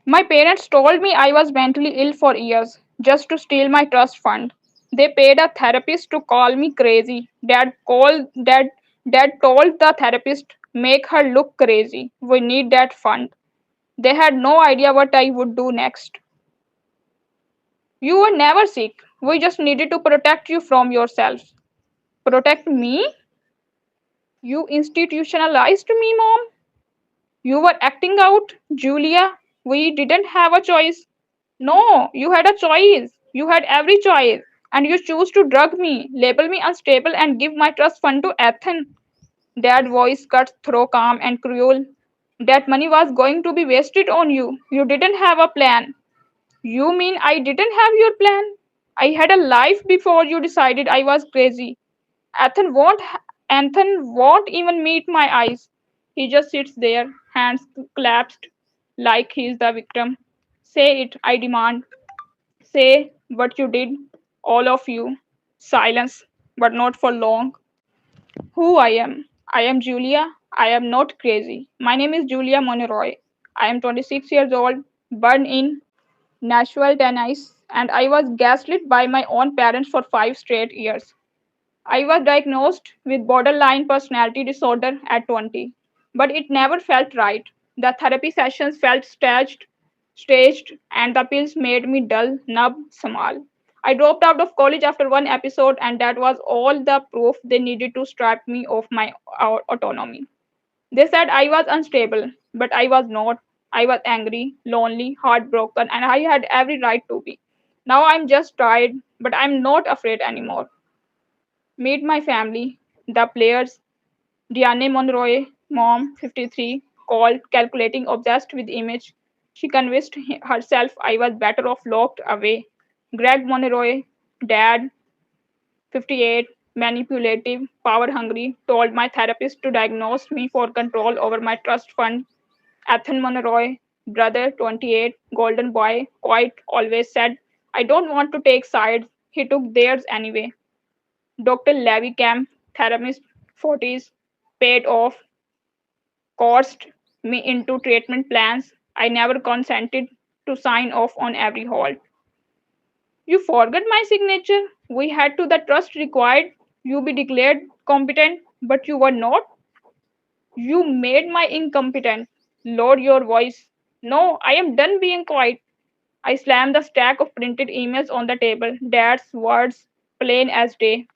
My parents told me I was mentally ill for years, just to steal my trust fund. They paid a therapist to call me crazy. Dad told the therapist, make her look crazy. We need that fund. They had no idea what I would do next. You were never sick. We just needed to protect you from yourself. Protect me? You institutionalized me, mom. You were acting out, Julia. We didn't have a choice. No, you had a choice. You had every choice. And you choose to drug me, label me unstable, and give my trust fund to Ethan. That voice cut through calm and cruel. That money was going to be wasted on you. You didn't have a plan. You mean I didn't have your plan? I had a life before you decided I was crazy. Ethan won't Ethan won't even meet my eyes. He just sits there, hands clasped, like he's the victim. Say it, I demand. Say what you did, all of you. Silence, but not for long. Who I am? I am Julia. I am not crazy. My name is Julia Monroy. I am 26 years old, born in Nashville, Tennessee, and I was gaslit by my own parents for 5 straight years. I was diagnosed with borderline personality disorder at 20, but it never felt right. The therapy sessions felt staged, and the pills made me dull, numb, small. I dropped out of college after one episode, and that was all the proof they needed to strip me of my autonomy. They said I was unstable, but I was not. I was angry, lonely, heartbroken, and I had every right to be. Now I'm just tired, but I'm not afraid anymore. Meet my family, the players, Diane Monroe, mom, 53, called, calculating, obsessed with image. She convinced herself I was better off locked away. Greg Monroe, dad, 58, manipulative, power hungry, told my therapist to diagnose me for control over my trust fund. Ethan Monroe, brother, 28, golden boy, quiet, always said, I don't want to take sides. He took theirs anyway. Doctor Levy Camp, therapist, 40s, paid off, coerced me into treatment plans. I never consented to sign off on every halt. You forgot my signature. We had to the trust required you be declared competent, but you were not. You made my incompetent. Lower your voice. No, I am done being quiet. I slammed the stack of printed emails on the table. Dad's words, plain as day.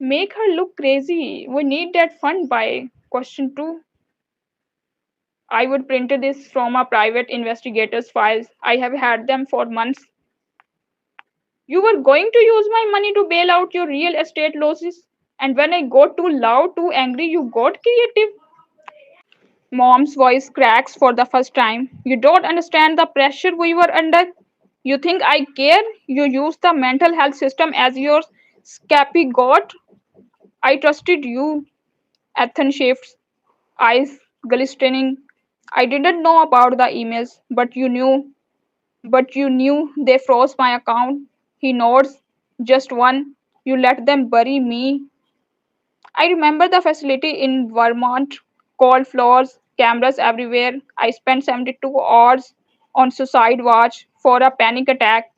Make her look crazy. We need that fund by question 2. I would print this from a private investigator's files. I have had them for months. You were going to use my money to bail out your real estate losses. And when I got too loud, too angry, you got creative. Mom's voice cracks for the first time. You don't understand the pressure we were under. You think I care? You use the mental health system as your scapegoat. I trusted you. Ethan shifts, eyes glistening. I didn't know about the emails, but you knew. But you knew they froze my account. He nods. Just one. You let them bury me. I remember the facility in Vermont. Cold floors, cameras everywhere. I spent 72 hours on suicide watch for a panic attack.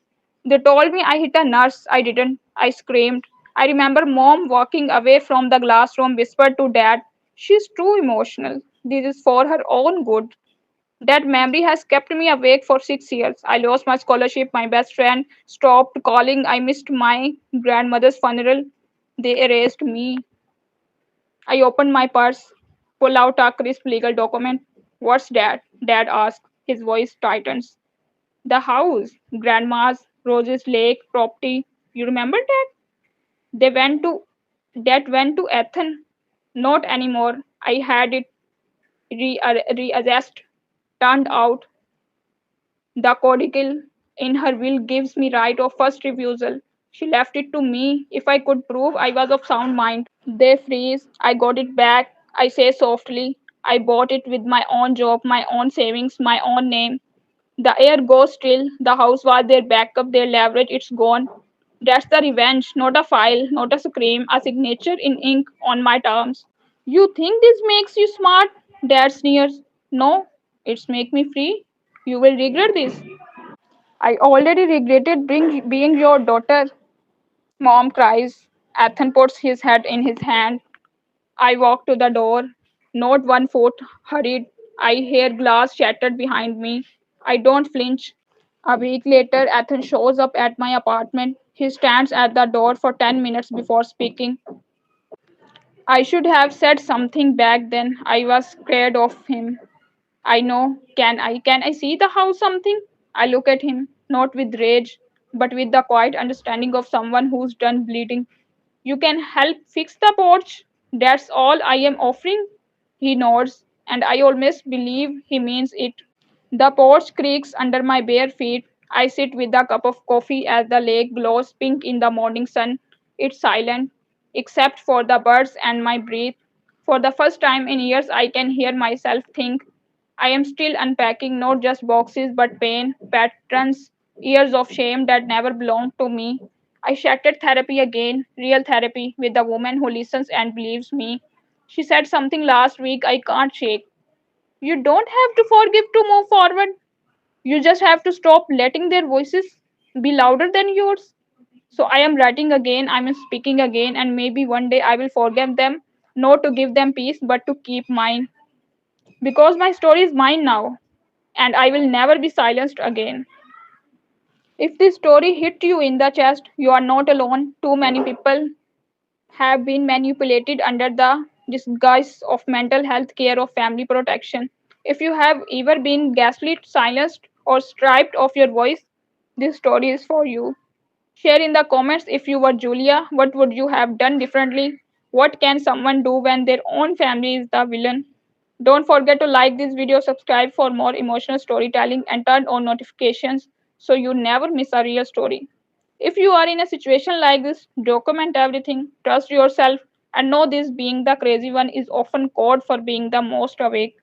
They told me I hit a nurse. I didn't. I screamed. I remember mom walking away from the glass room, whispered to dad, she's too emotional. This is for her own good. That memory has kept me awake for 6 years. I lost my scholarship. My best friend stopped calling. I missed my grandmother's funeral. They erased me. I opened my purse, pull out a crisp legal document. What's that? Dad asked. His voice tightens. The house, grandma's Roses Lake property. You remember that? They went to that went to Ethan. Not anymore. I had it reassessed. Turned out the codicil in her will gives me right of first refusal. She left it to me if I could prove I was of sound mind. They freeze. I got it back. I say softly. I bought it with my own job, my own savings, my own name. The air goes still. The house was their backup, their leverage. It's gone. That's the revenge, not a file, not a scream, a signature in ink on my terms. You think this makes you smart? Dad sneers. No, it's make me free. You will regret this. I already regretted being your daughter. Mom cries. Ethan puts his head in his hand. I walk to the door. Not one foot hurried. I hear glass shattered behind me. I don't flinch. A week later, Ethan shows up at my apartment. He stands at the door for 10 minutes before speaking. I should have said something back then. I was scared of him. I know. Can I see the house something? I look at him, not with rage, but with the quiet understanding of someone who's done bleeding. You can help fix the porch. That's all I am offering. He nods, and I almost believe he means it. The porch creaks under my bare feet. I sit with a cup of coffee as the lake glows pink in the morning sun. It's silent, except for the birds and my breath. For the first time in years, I can hear myself think. I am still unpacking not just boxes but pain, patterns, years of shame that never belonged to me. I shattered therapy again, real therapy, with a woman who listens and believes me. She said something last week I can't shake. You don't have to forgive to move forward. You just have to stop letting their voices be louder than yours. So I am writing again, I am speaking again, and maybe one day I will forgive them, not to give them peace, but to keep mine. Because my story is mine now, and I will never be silenced again. If this story hit you in the chest, you are not alone. Too many people have been manipulated under the disguise of mental health care or family protection. If you have ever been gaslit, silenced, or stripped of your voice, this story is for you. Share in the comments if you were Julia, what would you have done differently? What can someone do when their own family is the villain? Don't forget to like this video, subscribe for more emotional storytelling, and turn on notifications so you never miss a real story. If you are in a situation like this, document everything, trust yourself, and know this being the crazy one is often code for being the most awake.